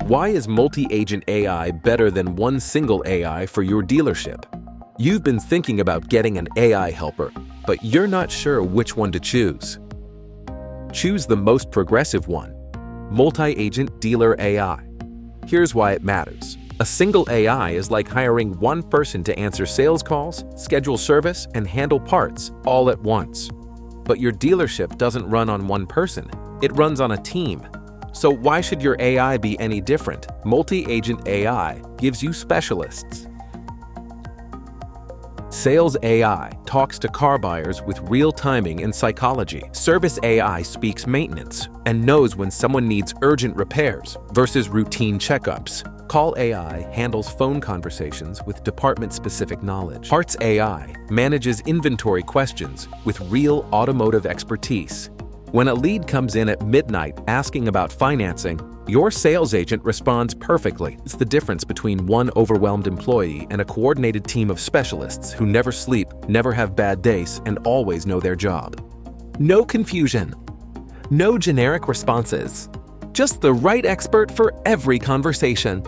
Why is multi-agent AI better than one single AI for your dealership? You've been thinking about getting an AI helper, but you're not sure which one to choose. Choose the most progressive one, multi-agent dealer AI. Here's why it matters. A single AI is like hiring one person to answer sales calls, schedule service, and handle parts all at once. But your dealership doesn't run on one person, it runs on a team. So why should your AI be any different? Multi-agent AI gives you specialists. Sales AI talks to car buyers with real timing and psychology. Service AI speaks maintenance and knows when someone needs urgent repairs versus routine checkups. Call AI handles phone conversations with department-specific knowledge. Parts AI manages inventory questions with real automotive expertise. When a lead comes in at midnight asking about financing, your sales agent responds perfectly. It's the difference between one overwhelmed employee and a coordinated team of specialists who never sleep, never have bad days, and always know their job. No confusion. No generic responses. Just the right expert for every conversation.